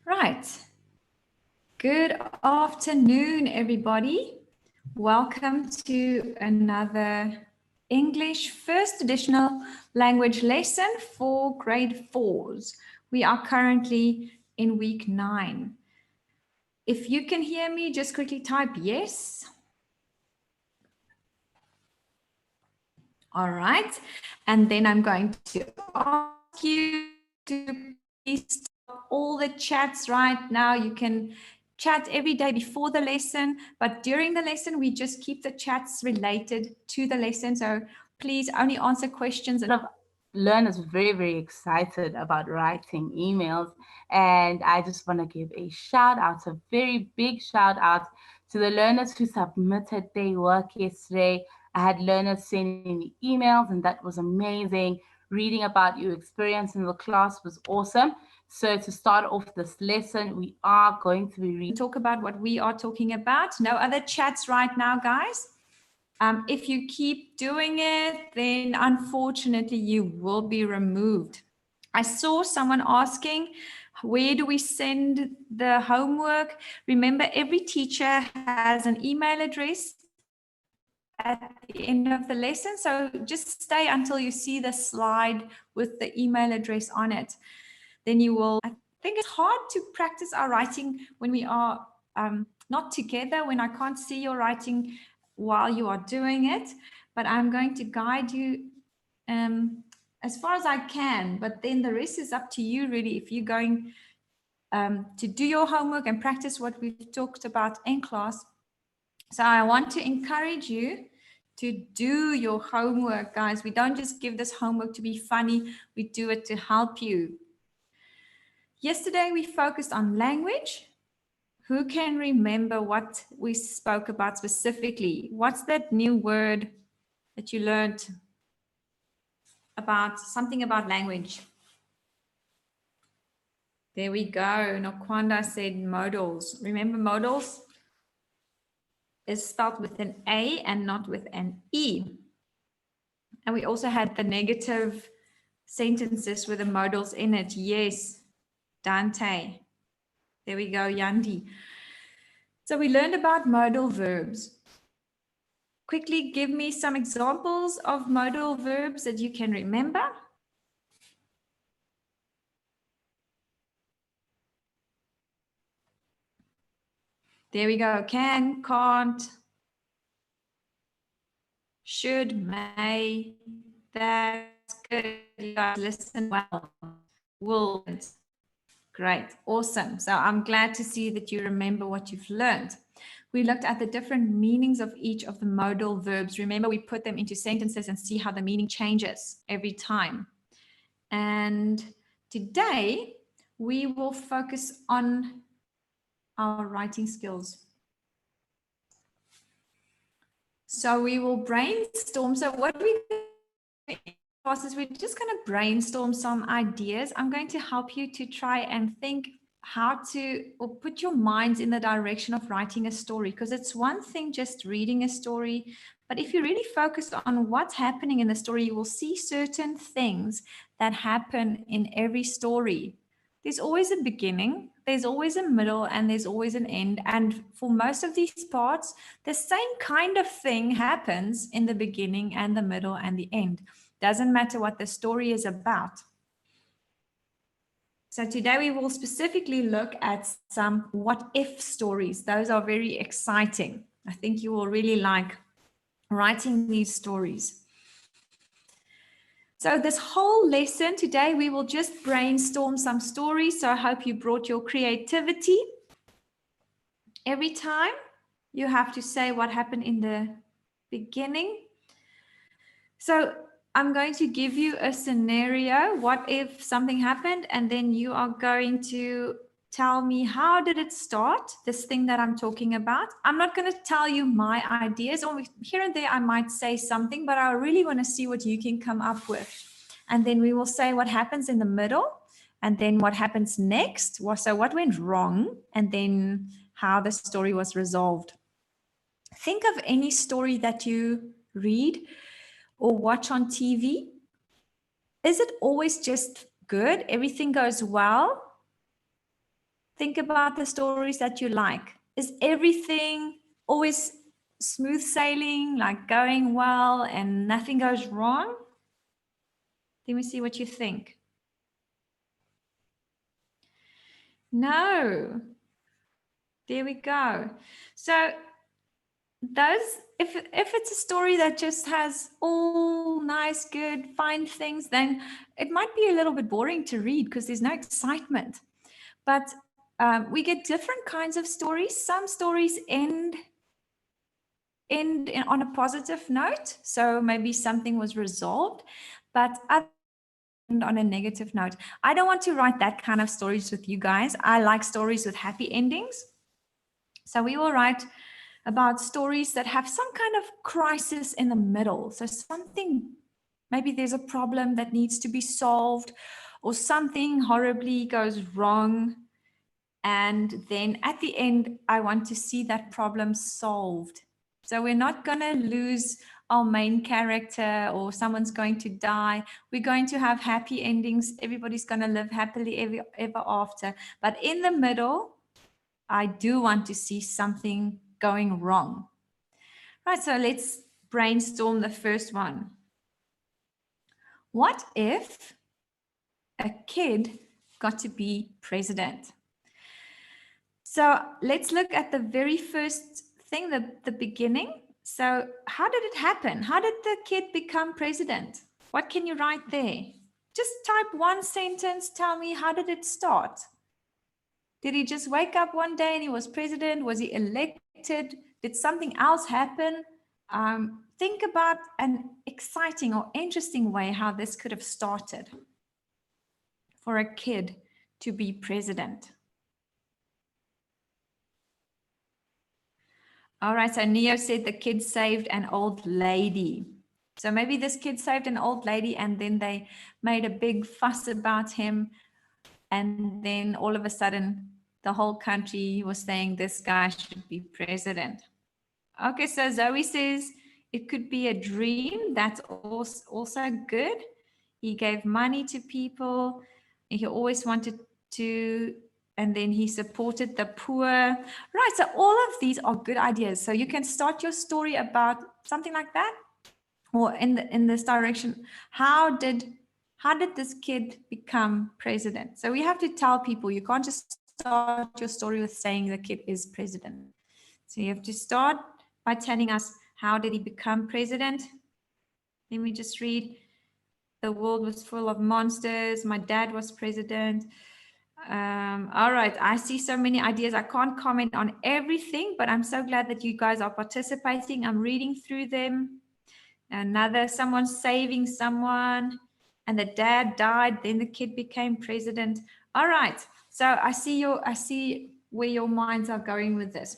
Right. Good afternoon, everybody. Welcome to another English first additional language lesson for grade 4s. We are currently in week 9. If you can hear me, just quickly type yes. All right. And then I'm going to ask you to please stop all the chats right now. You can chat every day before the lesson, but during the lesson, we just keep the chats related to the lesson. So please only answer questions. Of learners very excited about writing emails, and I just want to give a shout out, a very big shout out to the learners who submitted their work yesterday. I had learners sending me emails, and that was amazing. Reading about your experience in the class was awesome. So to start off this lesson, we are going to be talk about what we are talking about. No other chats right now, guys. If you keep doing it, then unfortunately you will be removed. I saw someone asking, where do we send the homework? Remember, every teacher has an email address at the end of the lesson. So just stay until you see the slide with the email address on it. Then you will, I think it's hard to practice our writing when we are not together, when I can't see your writing while you are doing it, but I'm going to guide you as far as I can, but then the rest is up to you really. If you're going to do your homework and practice what we've talked about in class. So I want to encourage you to do your homework, guys. We don't just give this homework to be funny, we do it to help you. Yesterday we focused on language. Who can remember what we spoke about specifically? What's that new word that you learned about, something about language? There we go. Nokwanda said modals. Remember modals is spelled with an A and not with an E. And we also had the negative sentences with the modals in it. Yes, Dante. There we go, Yandi. So we learned about modal verbs. Quickly give me some examples of modal verbs that you can remember. There we go. Can, can't, should, may. That's good. You guys listen well. Will. Great. Awesome. So I'm glad to see that you remember what you've learned. We looked at the different meanings of each of the modal verbs. Remember, we put them into sentences and see how the meaning changes every time. And today we will focus on our writing skills. So we will brainstorm. So what we do is we're just going to brainstorm some ideas. I'm going to help you to try and think how to, or put your minds in the direction of writing a story, because it's one thing just reading a story, but if you really focus on what's happening in the story, you will see certain things that happen in every story. There's always a beginning, there's always a middle, and there's always an end. And for most of these parts, the same kind of thing happens in the beginning and the middle and the end. Doesn't matter what the story is about. So today we will specifically look at some what if stories. Those are very exciting. I think you will really like writing these stories. So this whole lesson today, we will just brainstorm some stories. So I hope you brought your creativity. Every time you have to say what happened in the beginning. So I'm going to give you a scenario. What if something happened? And then you are going to tell me, how did it start? This thing that I'm talking about. I'm not going to tell you my ideas, or here and there I might say something, but I really want to see what you can come up with. And then we will say what happens in the middle, and then what happens next. So what went wrong, and then how the story was resolved. Think of any story that you read or watch on TV. Is it always just good? Everything goes well? Think about the stories that you like. Is everything always smooth sailing, like going well and nothing goes wrong? Let me see what you think. No. There we go. So those, if it's a story that just has all nice, good, fine things, then it might be a little bit boring to read because there's no excitement. But we get different kinds of stories. Some stories end on a positive note, so maybe something was resolved, but other end on a negative note. I don't want to write that kind of stories with you guys. I like stories with happy endings. So we will write about stories that have some kind of crisis in the middle. So something, maybe there's a problem that needs to be solved, or something horribly goes wrong. And then at the end, I want to see that problem solved. So we're not going to lose our main character or someone's going to die. We're going to have happy endings. Everybody's going to live happily ever after. But in the middle, I do want to see something going wrong. Right, so let's brainstorm the first one. What if a kid got to be president? So let's look at the very first thing, the beginning. So how did it happen? How did the kid become president? What can you write there? Just type one sentence. Tell me, how did it start? Did he just wake up one day and he was president? Was he elected? Did something else happen? Think about an exciting or interesting way how this could have started for a kid to be president. All right, so Neo said the kid saved an old lady. So maybe this kid saved an old lady and then they made a big fuss about him. And then all of a sudden, the whole country was saying this guy should be president. Okay, so Zoe says it could be a dream. That's also good. He gave money to people. He always wanted to, and then he supported the poor. Right, so all of these are good ideas. So you can start your story about something like that, or in this direction. How did this kid become president? So we have to tell people, you can't just start your story with saying the kid is president. So you have to start by telling us, how did he become president? Let me just read. The world was full of monsters. My dad was president. All right, I see so many ideas. I can't comment on everything, but I'm so glad that you guys are participating. I'm reading through them. Someone saving someone, and the dad died, then the kid became president. All right, so I see where your minds are going with this.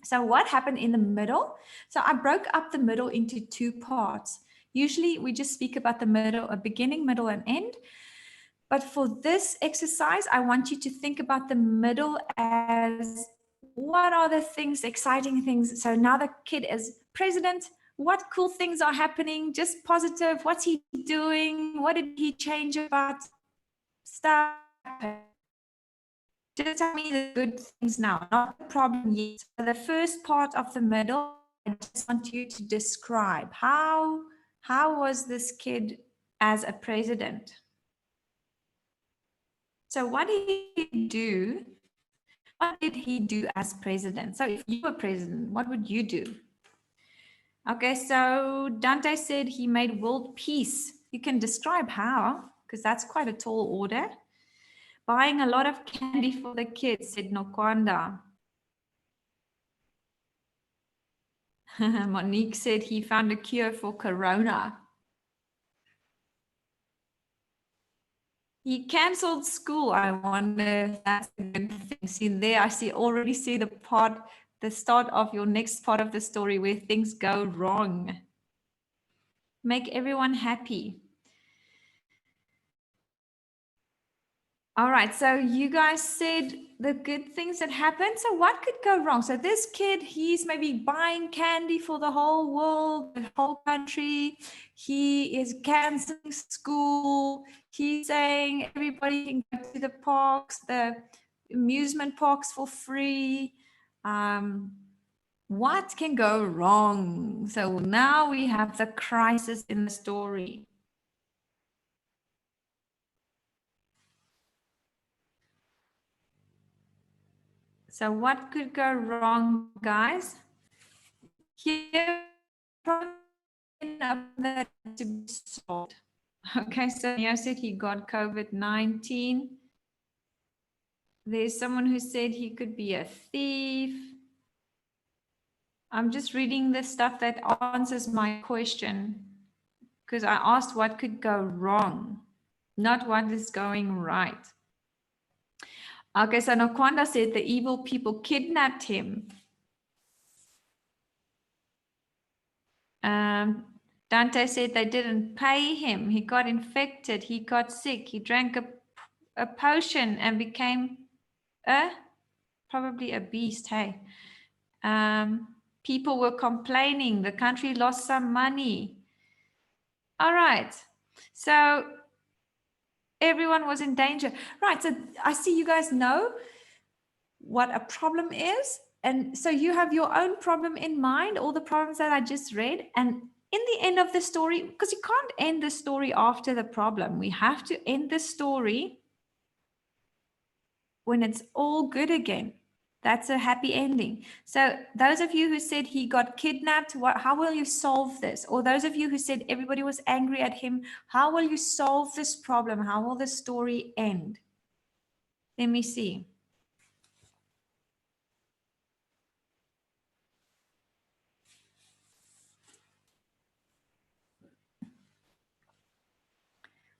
So what happened in the middle? So I broke up the middle into two parts. Usually we just speak about the middle, a beginning, middle, and end. But for this exercise, I want you to think about the middle as, what are the things, exciting things? So now the kid is president. What cool things are happening? Just positive. What's he doing? What did he change about stuff? Just tell me the good things now, not the problem yet. So the first part of the middle, I just want you to describe how was this kid as a president? So what did he do? What did he do as president? So if you were president, what would you do? Okay, so Dante said he made world peace. You can describe how, because that's quite a tall order. Buying a lot of candy for the kids, said Nokwanda. Monique said he found a cure for corona. He cancelled school. I wonder if that's a good thing. See there, already see the start of your next part of the story where things go wrong. Make everyone happy. All right, so you guys said the good things that happened. So what could go wrong? So this kid, he's maybe buying candy for the whole world, the whole country. He is canceling school. He's saying everybody can go to the parks. The amusement parks for free. What can go wrong? So now we have the crisis in the story. So what could go wrong, guys? Here, that to be solved. Okay, so Neo said he got COVID-19. There's someone who said he could be a thief. I'm just reading the stuff that answers my question because I asked what could go wrong, not what is going right. Okay, so Nokwanda said the evil people kidnapped him. Dante said they didn't pay him. He got infected. He got sick. He drank a potion and became probably a beast. Hey, people were complaining. The country lost some money. All right. So everyone was in danger. Right. So I see you guys know what a problem is. And so you have your own problem in mind, all the problems that I just read. And in the end of the story, because you can't end the story after the problem, we have to end the story when it's all good again. That's a happy ending. So those of you who said he got kidnapped, how will you solve this? Or those of you who said everybody was angry at him, how will you solve this problem? How will the story end? Let me see.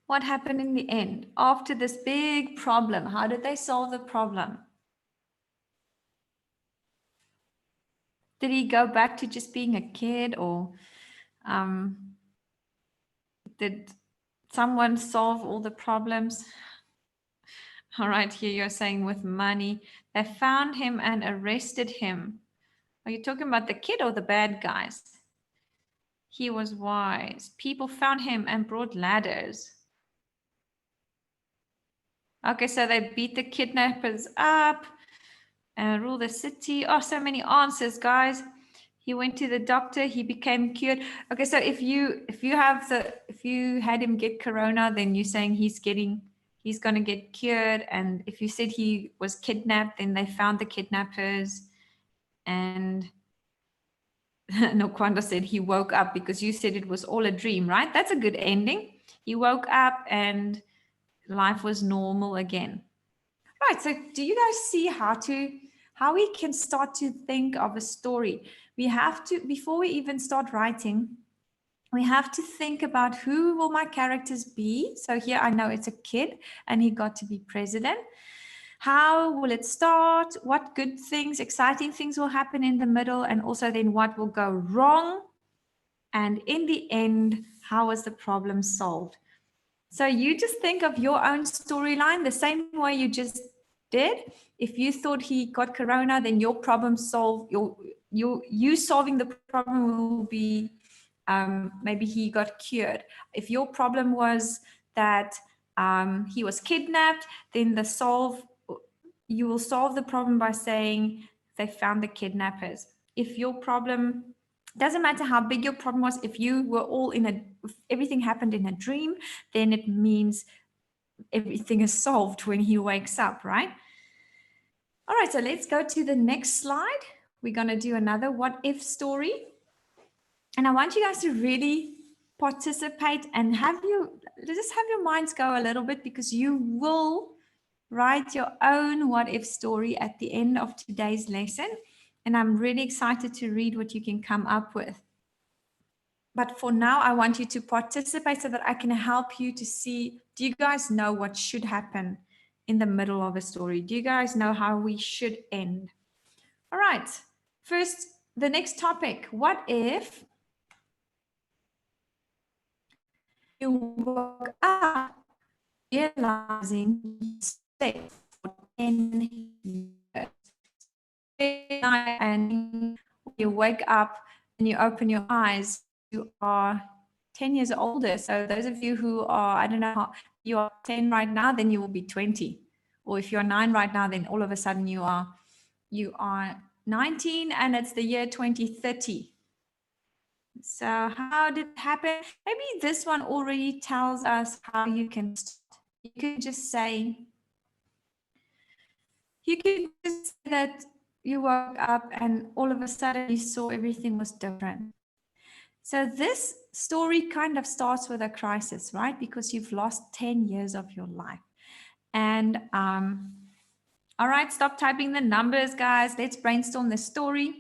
What happened in the end? After this big problem, how did they solve the problem? Did he go back to just being a kid, or did someone solve all the problems? All right, here you're saying with money. They found him and arrested him. Are you talking about the kid or the bad guys? He was wise. People found him and brought ladders. Okay, so they beat the kidnappers up and rule the city. Oh, so many answers, guys. He went to the doctor, he became cured. Okay, so if you had him get corona, then you're saying he's gonna get cured. And if you said he was kidnapped, then they found the kidnappers. And Nokwanda said he woke up because you said it was all a dream, right? That's a good ending. He woke up and life was normal again. Right, so do you guys see how we can start to think of a story? We have to, before we even start writing, we have to think about who will my characters be. So here I know it's a kid and he got to be president. How will it start? What good things, exciting things will happen in the middle? And also then what will go wrong? And in the end, how was the problem solved? So you just think of your own storyline the same way you just did. If you thought he got corona, then your problem solved. You solving the problem will be maybe he got cured. If your problem was that he was kidnapped, then you will solve the problem by saying they found the kidnappers. If your problem doesn't matter how big your problem was, if you were all if everything happened in a dream, then it means everything is solved when he wakes up, right? All right, so let's go to the next slide. We're going to do another what if story. And I want you guys to really participate and just have your minds go a little bit, because you will write your own what if story at the end of today's lesson. And I'm really excited to read what you can come up with. But for now, I want you to participate so that I can help you to see, do you guys know what should happen in the middle of a story? Do you guys know how we should end? All right, first, the next topic. What if you woke up realizing you slept for 10 years? And you wake up and you open your eyes, you are 10 years older. So those of you who are, I don't know, how you are 10 right now, then you will be 20 Or if you're 9 right now, then all of a sudden you are 19 and it's the year 2030. So how did it happen? Maybe this one already tells us how you can start. You can just say that you woke up and all of a sudden you saw everything was different. So this story kind of starts with a crisis, right? Because you've lost 10 years of your life. And all right, stop typing the numbers, guys. Let's brainstorm the story.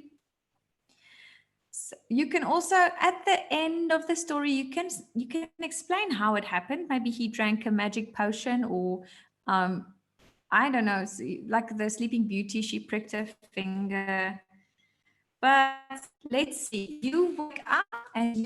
So you can also, at the end of the story, you can explain how it happened. Maybe he drank a magic potion, or I don't know, like the Sleeping Beauty, she pricked her finger. But let's see, you wake up and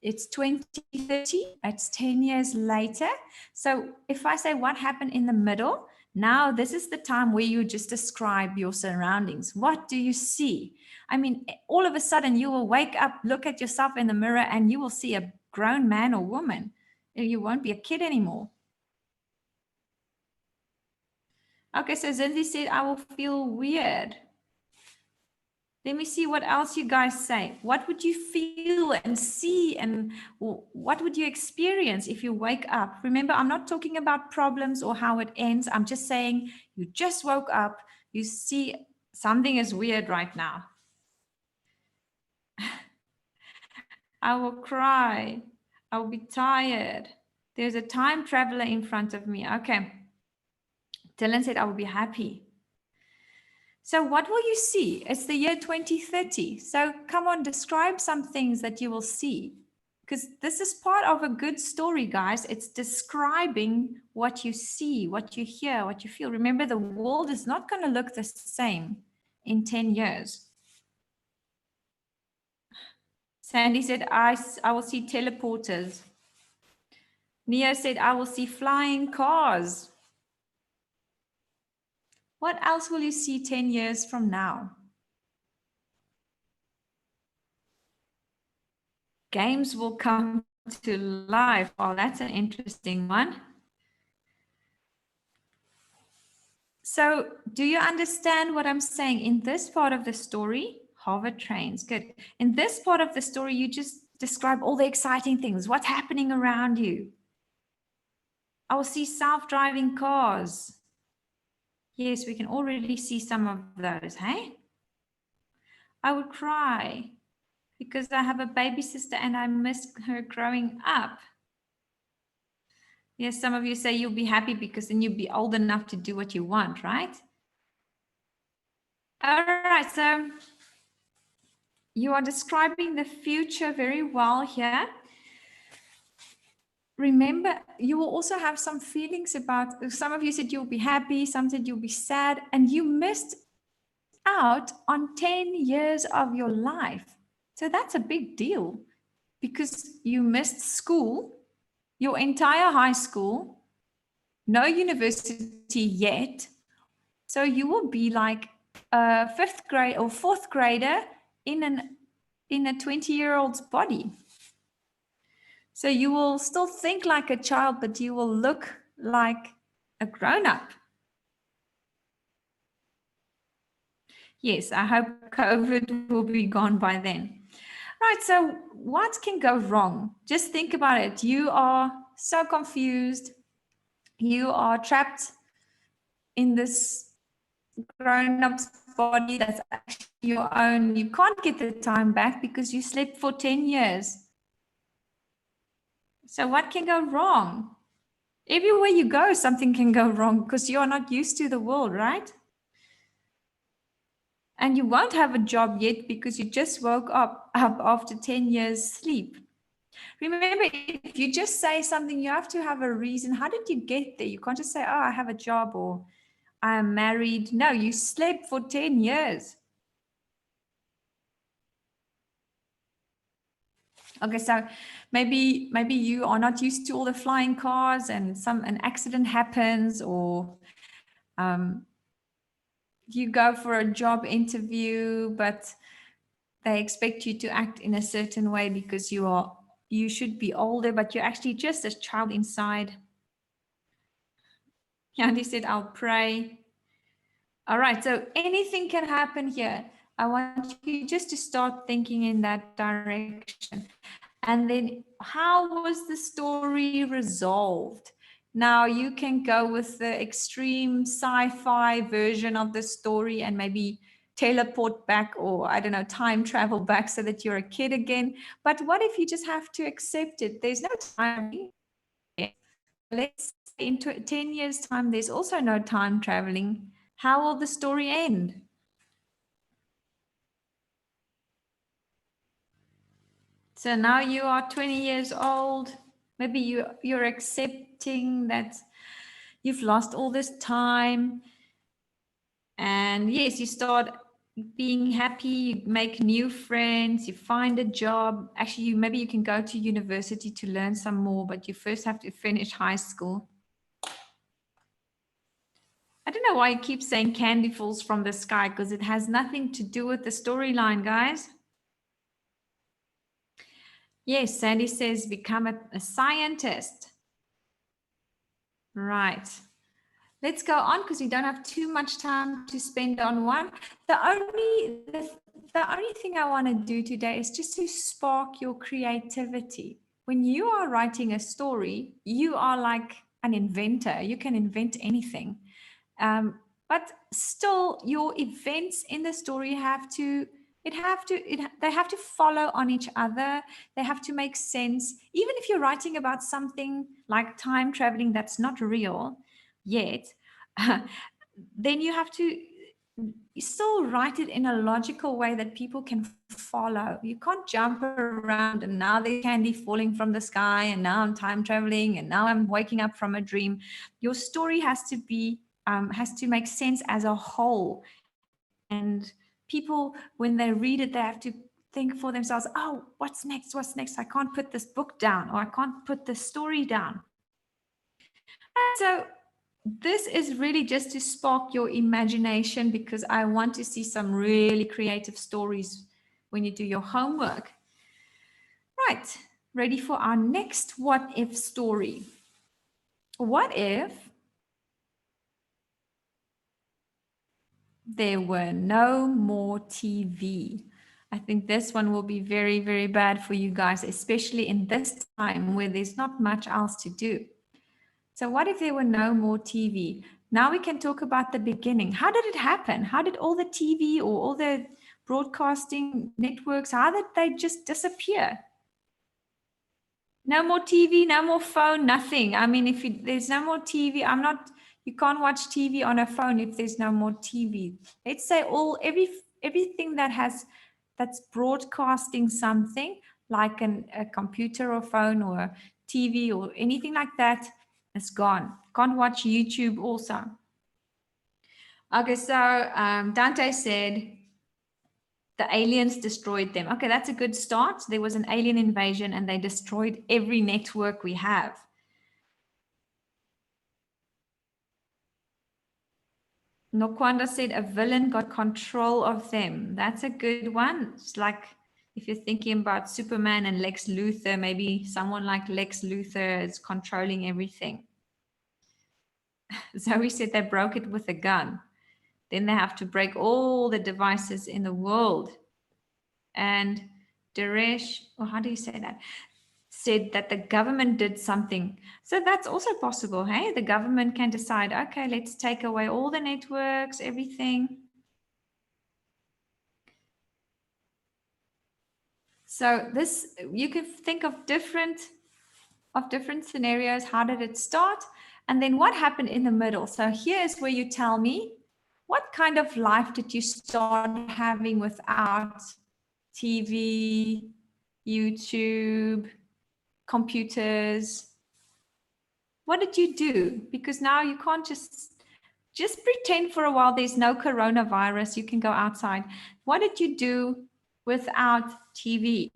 it's 2030, it's 10 years later. So if I say what happened in the middle, now this is the time where you just describe your surroundings. What do you see? I mean, all of a sudden you will wake up, look at yourself in the mirror, and you will see a grown man or woman. You won't be a kid anymore. Okay, so Zinzi said, I will feel weird. Let me see what else you guys say. What would you feel and see, and what would you experience if you wake up? Remember, I'm not talking about problems or how it ends. I'm just saying you just woke up. You see something is weird right now. I will cry. I will be tired. There's a time traveler in front of me. Okay. Dylan said, I will be happy. So what will you see? It's the year 2030. So come on, describe some things that you will see. Because this is part of a good story, guys. It's describing what you see, what you hear, what you feel. Remember, the world is not going to look the same in 10 years. Sandy said, I will see teleporters. Neo said, I will see flying cars. What else will you see 10 years from now? Games will come to life. Oh, that's an interesting one. So do you understand what I'm saying? In this part of the story, hover trains, good. In this part of the story, you just describe all the exciting things. What's happening around you? I will see self-driving cars. Yes, we can already see some of those, hey? I would cry because I have a baby sister and I miss her growing up. Yes, some of you say you'll be happy because then you'll be old enough to do what you want, right? All right, so you are describing the future very well here. Remember, you will also have some feelings about, some of you said you'll be happy, some said you'll be sad, and you missed out on 10 years of your life. So that's a big deal because you missed school, your entire high school, no university yet. So you will be like a 5th grade or 4th grader in a 20-year-old's body. So you will still think like a child, but you will look like a grown-up. Yes, I hope COVID will be gone by then. Right, so what can go wrong? Just think about it. You are so confused. You are trapped in this grown-up's body that's actually your own. You can't get the time back because you slept for 10 years. So what can go wrong? Everywhere you go, something can go wrong because you are not used to the world, right? And you won't have a job yet because you just woke up after 10 years sleep. Remember, if you just say something, you have to have a reason. How did you get there? You can't just say, oh, I have a job or I am married. No, you slept for 10 years. Okay, so maybe you are not used to all the flying cars and an accident happens, or you go for a job interview, but they expect you to act in a certain way because you should be older, but you're actually just a child inside. Yandy said, I'll pray. All right, so anything can happen here. I want you just to start thinking in that direction. And then how was the story resolved? Now you can go with the extreme sci-fi version of the story and maybe teleport back, or I don't know, time travel back so that you're a kid again. But what if you just have to accept it? There's no time. Let's say in 10 years' time, there's also no time traveling. How will the story end? So now you are 20 years old. Maybe you're accepting that you've lost all this time. And yes, you start being happy, you make new friends, you find a job. Actually, maybe you can go to university to learn some more, but you first have to finish high school. I don't know why you keep saying candy falls from the sky, because it has nothing to do with the storyline, guys. Yes, Sandy says become a scientist. Right. Let's go on because we don't have too much time to spend on one. The only thing I want to do today is just to spark your creativity. When you are writing a story, you are like an inventor. You can invent anything. But still, your events in the story they have to follow on each other. They have to make sense. Even if you're writing about something like time traveling that's not real yet, then you have to still write it in a logical way that people can follow. You can't jump around and now there's candy falling from the sky and now I'm time traveling and now I'm waking up from a dream. Your story has to make sense as a whole. And people, when they read it, they have to think for themselves, oh, what's next? What's next? I can't put this book down, or I can't put this story down. And so this is really just to spark your imagination, because I want to see some really creative stories when you do your homework. Right, ready for our next what if story. What if there were no more TV? I think this one will be very, very bad for you guys, especially in this time where there's not much else to do. So what if there were no more TV? Now we can talk about the beginning. How did it happen? How did all the TV or all the broadcasting networks, how did they just disappear? No more TV, no more phone, nothing. I mean, there's no more TV, you can't watch TV on a phone if there's no more TV. Let's say everything that's broadcasting something like a computer or phone or TV or anything like that is gone. Can't watch YouTube also. Okay, so Dante said the aliens destroyed them. Okay, that's a good start. There was an alien invasion and they destroyed every network we have. Nokwanda said a villain got control of them. That's a good one. It's like if you're thinking about Superman and Lex Luthor, maybe someone like Lex Luthor is controlling everything. Zoe said they broke it with a gun. Then they have to break all the devices in the world. And Daresh, or how do you say that? Said that the government did something. So that's also possible, hey? The government can decide, okay, let's take away all the networks, everything. So this, you can think of different scenarios. How did it start? And then what happened in the middle? So here is where you tell me, what kind of life did you start having without TV, YouTube, computers? What did you do? Because now you can't just pretend for a while there's no coronavirus, you can go outside. What did you do without TV?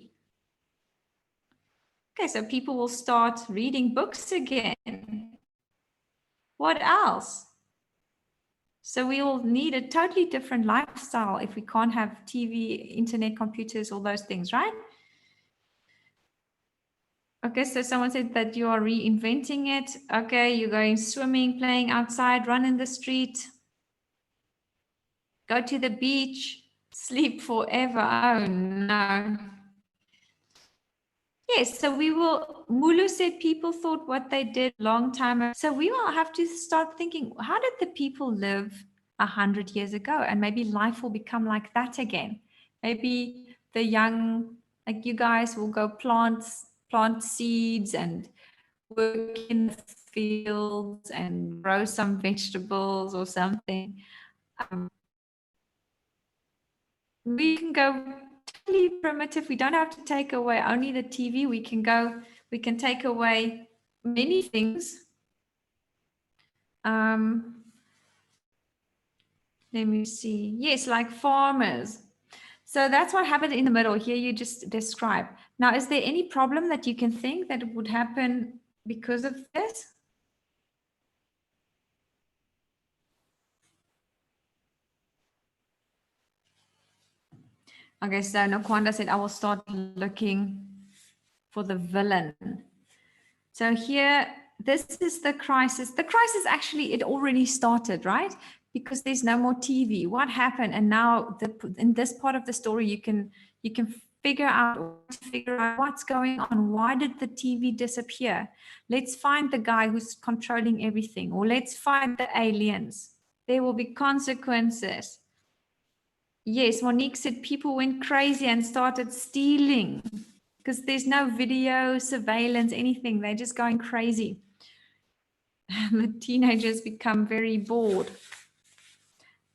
Okay, so people will start reading books again. What else? So we will need a totally different lifestyle if we can't have TV, internet, computers, all those things, right? Okay, so someone said that you are reinventing it. Okay, you're going swimming, playing outside, run in the street, go to the beach, sleep forever. Oh no. Yes, so we will, Mulu said people thought what they did long time ago. So we will have to start thinking, how did the people live 100 years ago? And maybe life will become like that again. Maybe the young, like you guys, will go plant seeds and work in the fields and grow some vegetables or something. We can go totally primitive. We don't have to take away only the TV. We can take away many things. Let me see. Yes, like farmers. So that's what happened in the middle. Here you just describe. Now, is there any problem that you can think that would happen because of this? Okay, so Nakwanda said, I will start looking for the villain. So here, this is the crisis. The crisis actually, it already started, right? Because there's no more TV. What happened? And now in this part of the story, you can figure out what's going on. Why did the TV disappear? Let's find the guy who's controlling everything, or let's find the aliens. There will be consequences. Yes, Monique said people went crazy and started stealing because there's no video, surveillance, anything. They're just going crazy. The teenagers become very bored.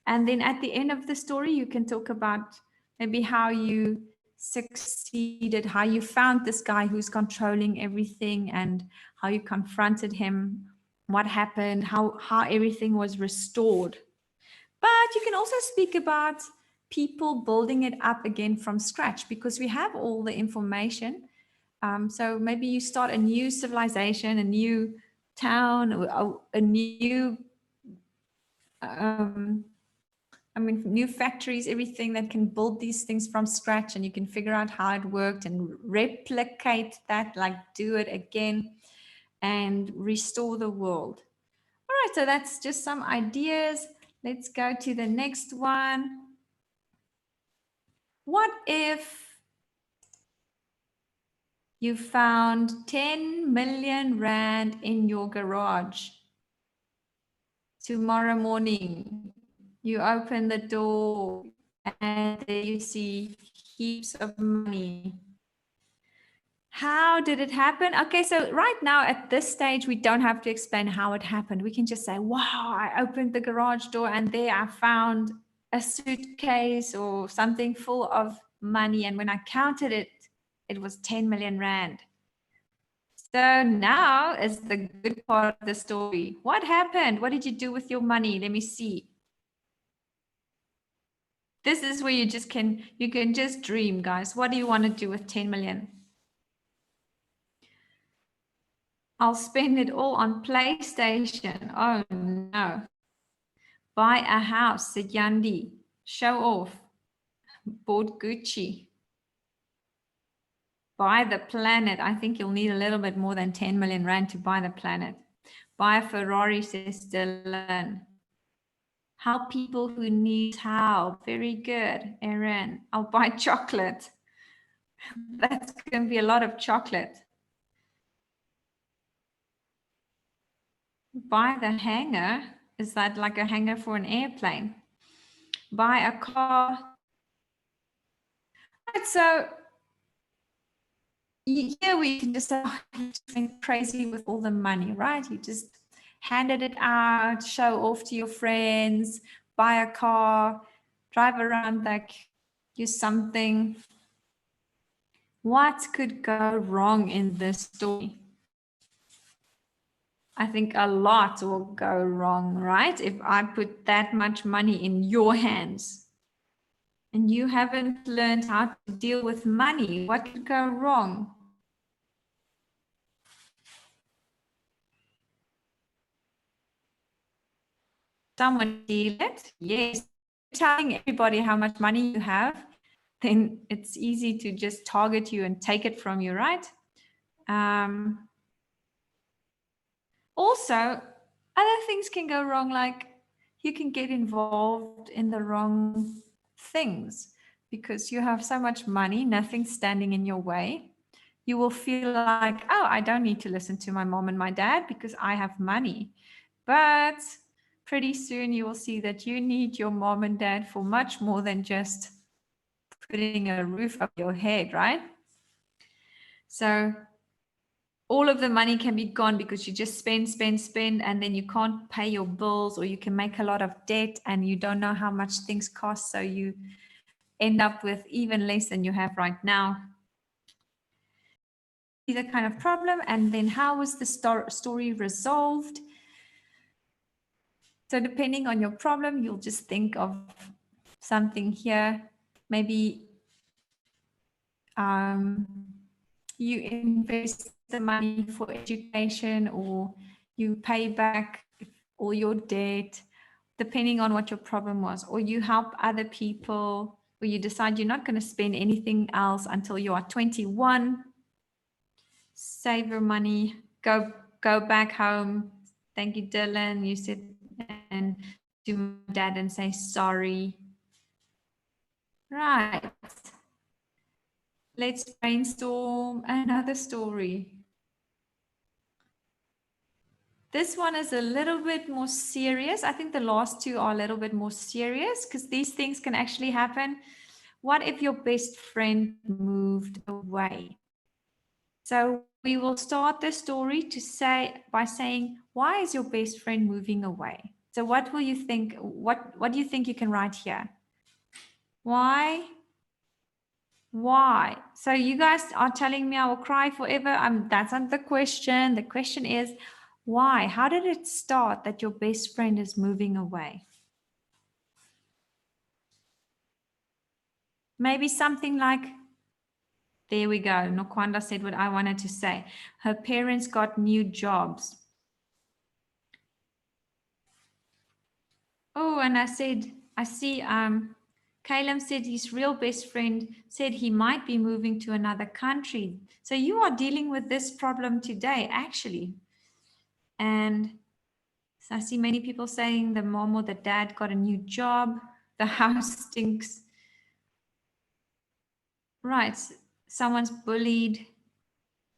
And then at the end of the story, you can talk about maybe how you succeeded, how you found this guy who's controlling everything and how you confronted him, what happened, how everything was restored. But you can also speak about people building it up again from scratch because we have all the information. So maybe you start a new civilization, a new town, a new, new factories, everything that can build these things from scratch, and you can figure out how it worked and replicate that, like do it again and restore the world. All right, so that's just some ideas. Let's go to the next one. What if you found 10 million Rand in your garage? Tomorrow morning, you open the door and there you see heaps of money. How did it happen? Okay, so right now at this stage, we don't have to explain how it happened. We can just say, wow, I opened the garage door and there I found a suitcase or something full of money. And when I counted it, it was 10 million Rand. So now is the good part of the story. What happened? What did you do with your money? Let me see. This is where you can just dream, guys. What do you want to do with 10 million? I'll spend it all on PlayStation. Oh no. Buy a house, said Yandi. Show off. Bought Gucci. Buy the planet. I think you'll need a little bit more than 10 million Rand to buy the planet. Buy a Ferrari, says Dylan. Help people who need help. Very good, Erin. I'll buy chocolate. That's going to be a lot of chocolate. Buy the hangar. Is that like a hangar for an airplane? Buy a car. Right, so here we can just say, oh, you just went crazy with all the money, right? You just handed it out, show off to your friends, buy a car, drive around like you're something. What could go wrong in this story? I think a lot will go wrong, right? If I put that much money in your hands and you haven't learned how to deal with money, what could go wrong? Someone steal it? Yes. Telling everybody how much money you have, then it's easy to just target you and take it from you, right? Also, other things can go wrong, like you can get involved in the wrong things because you have so much money, nothing standing in your way. You will feel like, oh, I don't need to listen to my mom and my dad because I have money. But pretty soon you will see that you need your mom and dad for much more than just putting a roof over your head, right? So all of the money can be gone because you just spend, and then you can't pay your bills, or you can make a lot of debt and you don't know how much things cost. So you end up with even less than you have right now. Is a kind of problem. And then how was the story resolved? So depending on your problem, you'll just think of something here. Maybe you invest the money for education, or you pay back all your debt, depending on what your problem was, or you help other people, or you decide you're not going to spend anything else until you are 21. Save your money, go back home. Thank you, Dylan. You said, and to my dad and say sorry. Right. Let's brainstorm another story. This one is a little bit more serious. I think the last two are a little bit more serious because these things can actually happen. What if your best friend moved away? So we will start the story by saying, why is your best friend moving away? So what will you think? What do you think you can write here? Why? Why? So you guys are telling me I will cry forever. That's not the question. The question is, why? How did it start that your best friend is moving away? Maybe something like, there we go. Nokwanda said what I wanted to say. Her parents got new jobs. Oh, and I see, Caleb said his real best friend said he might be moving to another country. So you are dealing with this problem today, actually. And so I see many people saying the mom or the dad got a new job. The house stinks. Right. Someone's bullied.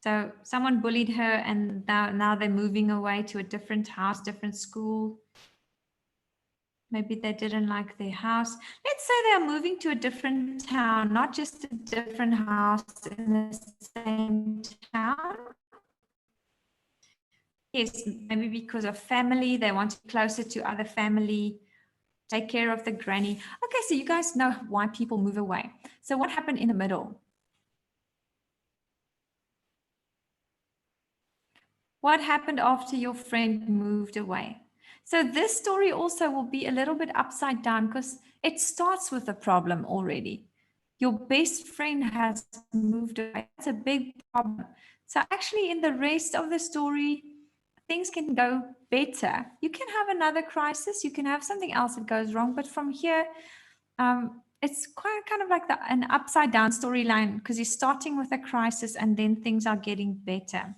So someone bullied her and now they're moving away to a different house, different school. Maybe they didn't like their house. Let's say they're moving to a different town, not just a different house in the same town. Yes, maybe because of family, they want to be closer to other family, take care of the granny. Okay, so you guys know why people move away. So what happened in the middle? What happened after your friend moved away? So this story also will be a little bit upside down because it starts with a problem already. Your best friend has moved away. It's a big problem. So actually in the rest of the story, things can go better. You can have another crisis. You can have something else that goes wrong. But from here, it's quite kind of like an upside down storyline because you're starting with a crisis and then things are getting better.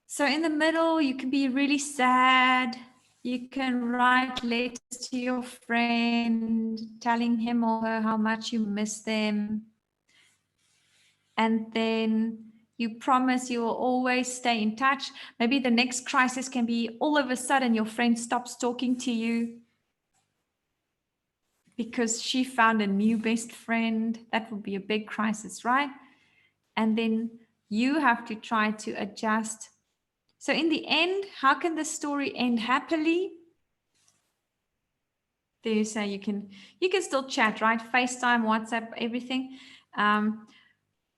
So in the middle, you can be really sad. You can write letters to your friend, telling him or her how much you miss them. And then you promise you will always stay in touch. Maybe the next crisis can be all of a sudden your friend stops talking to you because she found a new best friend. That would be a big crisis, right? And then you have to try to adjust. So in the end, how can the story end happily? There you say you can still chat, right? FaceTime, WhatsApp, everything.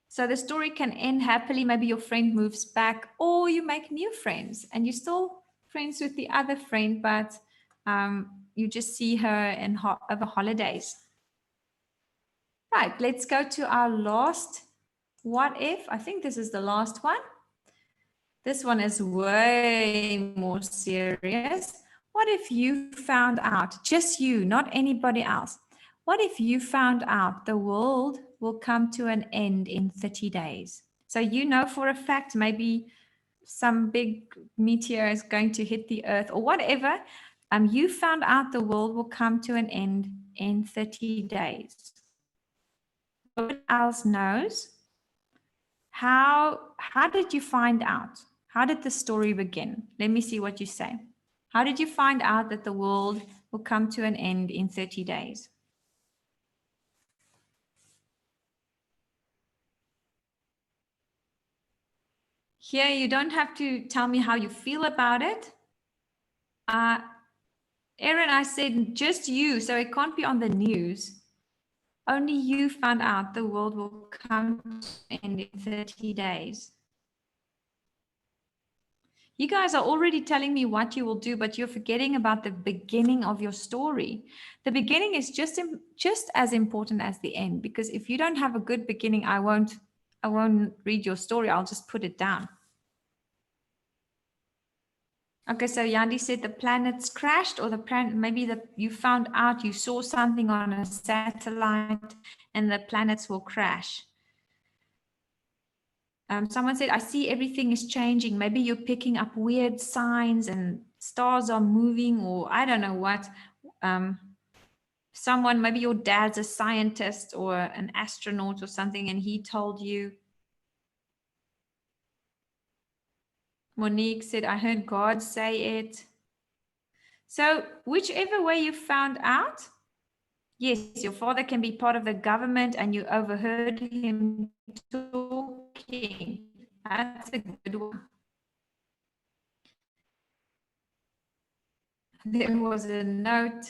So the story can end happily. Maybe your friend moves back or you make new friends and you're still friends with the other friend, but you just see her over holidays. Right, let's go to our last what if. I think this is the last one. This one is way more serious. What if you found out, just you, not anybody else, what if you found out the world will come to an end in 30 days. So you know for a fact maybe some big meteor is going to hit the earth or whatever. You found out the world will come to an end in 30 days. Nobody else knows. How did you find out? How did the story begin? Let me see what you say. How did you find out that the world will come to an end in 30 days? Here, you don't have to tell me how you feel about it. Erin, I said just you, so it can't be on the news. Only you found out the world will come to an end in 30 days. You guys are already telling me what you will do, but you're forgetting about the beginning of your story. The beginning is just as important as the end, because if you don't have a good beginning, I won't read your story. I'll just put it down. Okay, so Yandi said the planets crashed, or the planet, maybe you found out, you saw something on a satellite and the planets will crash. Someone said, I see everything is changing. Maybe you're picking up weird signs and stars are moving, or I don't know what. Someone, maybe your dad's a scientist or an astronaut or something, and he told you. Monique said, I heard God say it. So whichever way you found out, yes, your father can be part of the government and you overheard him talking. That's a good one. There was a note.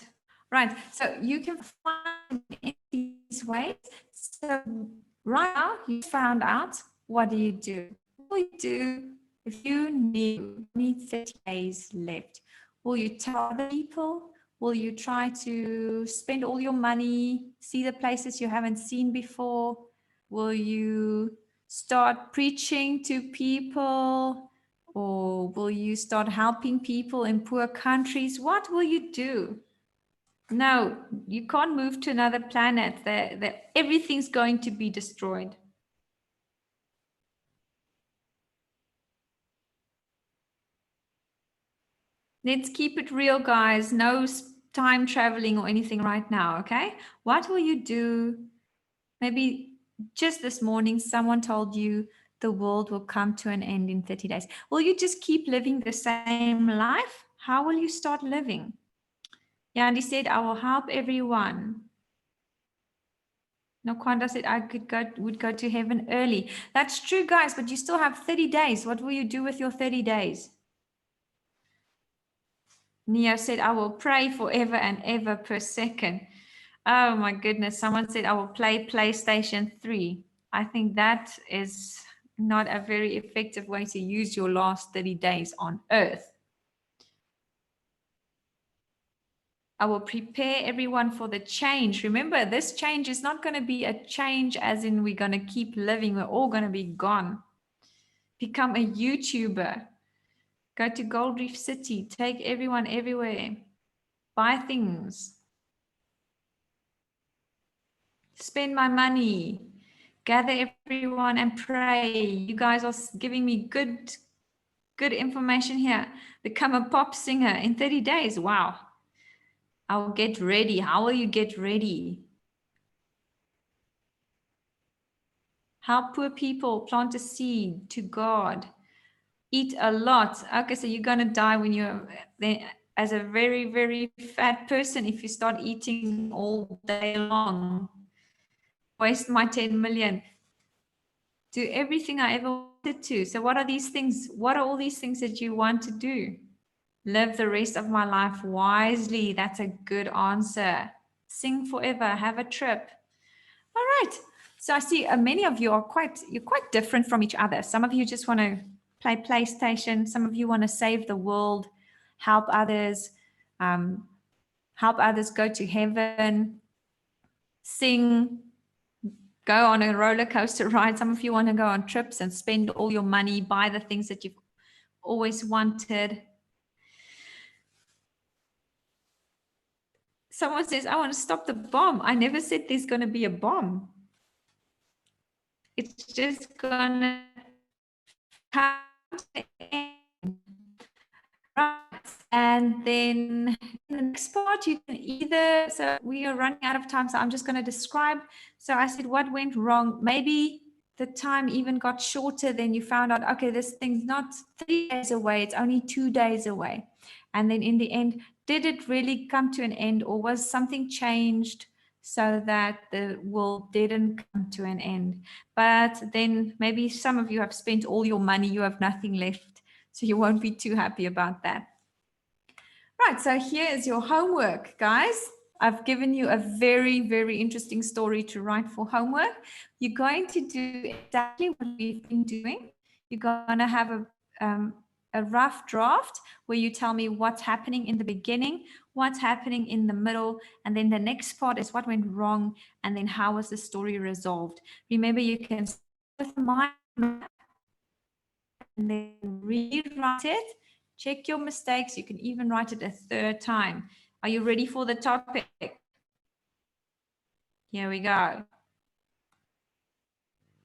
Right, so you can find in these ways. So right now you found out, what do? What will you do if you need 30 days left? Will you tell other people? Will you try to spend all your money, see the places you haven't seen before? Will you start preaching to people? Or will you start helping people in poor countries? What will you do? No, you can't move to another planet. Everything's going to be destroyed. Let's keep it real, guys. No time traveling or anything right now, okay? What will you do? Maybe just this morning, someone told you the world will come to an end in 30 days. Will you just keep living the same life? How will you start living? Yandi said, I will help everyone. No, Kwanda said, I would go to heaven early. That's true, guys, but you still have 30 days. What will you do with your 30 days? Neo said, I will pray forever and ever per second. Oh my goodness. Someone said, I will play PlayStation 3. I think that is not a very effective way to use your last 30 days on earth. I will prepare everyone for the change. Remember, this change is not going to be a change as in we're going to keep living. We're all going to be gone. Become a YouTuber. Go to Gold Reef City. Take everyone everywhere. Buy things. Spend my money. Gather everyone and pray. You guys are giving me good information here. Become a pop singer in 30 days. Wow. I'll get ready. How will you get ready? Help poor people. Plant a seed to God. Eat a lot. Okay, so you're going to die when you're as a very, very fat person if you start eating all day long. Waste my 10 million. Do everything I ever wanted to. So what are these things? What are all these things that you want to do? Live the rest of my life wisely. That's a good answer. Sing forever. Have a trip. All right. So I see many of you are quite different from each other. Some of you just want to play PlayStation. Some of you want to save the world, help others go to heaven, sing, go on a roller coaster ride. Some of you want to go on trips and spend all your money, buy the things that you've always wanted. Someone says, I want to stop the bomb. I never said there's going to be a bomb. it's just gonna come to an end. Right. And then in the next part, you can either, so we are running out of time, so I'm just going to describe. So I said what went wrong. Maybe the time even got shorter, then you found out, okay, this thing's not 3 days away, it's only 2 days away. And then in the end, did it really come to an end, or was something changed so that the world didn't come to an end? But then maybe some of you have spent all your money, you have nothing left. So you won't be too happy about that. Right, so here is your homework, guys. I've given you a very, very interesting story to write for homework. You're going to do exactly what we've been doing. You're going to have a rough draft where you tell me what's happening in the beginning, what's happening in the middle, and then the next part is what went wrong, and then how was the story resolved. Remember, you can start with a mind map and then rewrite it. Check your mistakes. You can even write it a third time. Are you ready for the topic? Here we go.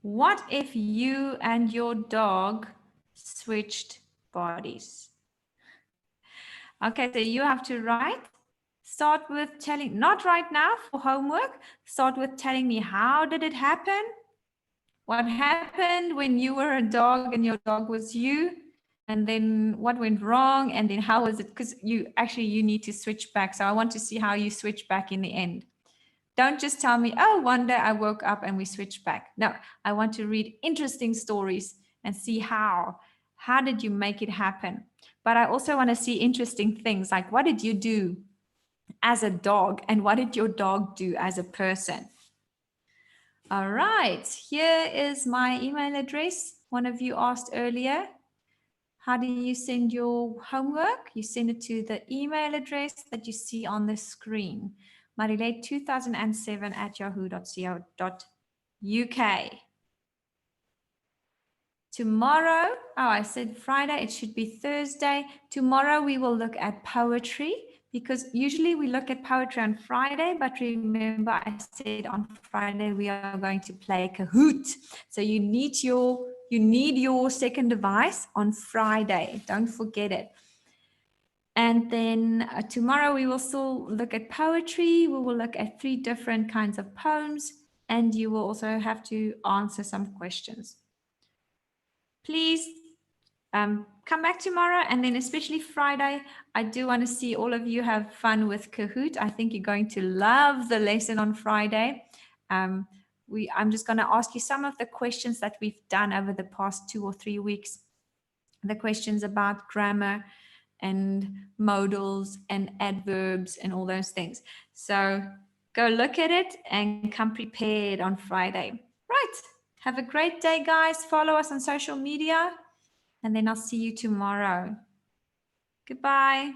What if you and your dog switched bodies? Okay, so you have to write. Start with telling, not right now for homework. Start with telling me, how did it happen? What happened when you were a dog and your dog was you? And then what went wrong? And then how was it? Because you need to switch back. So I want to see how you switch back in the end. Don't just tell me, oh, one day I woke up and we switched back. No, I want to read interesting stories and see how. How did you make it happen? But I also want to see interesting things like, what did you do as a dog and what did your dog do as a person? All right, here is my email address. One of you asked earlier, how do you send your homework? You send it to the email address that you see on the screen, marilate2007@yahoo.co.uk. Tomorrow, I said Friday, it should be Thursday. Tomorrow we will look at poetry, because usually we look at poetry on Friday, but remember I said on Friday we are going to play Kahoot. So you need your second device on Friday. Don't forget it. And then tomorrow we will still look at poetry. We will look at 3 different kinds of poems, and you will also have to answer some questions. Please come back tomorrow, and then especially Friday. I do want to see all of you have fun with Kahoot. I think you're going to love the lesson on Friday. I'm just going to ask you some of the questions that we've done over the past 2 or 3 weeks. The questions about grammar and modals and adverbs and all those things. So go look at it and come prepared on Friday. Right. Have a great day, guys. Follow us on social media, and then I'll see you tomorrow. Goodbye.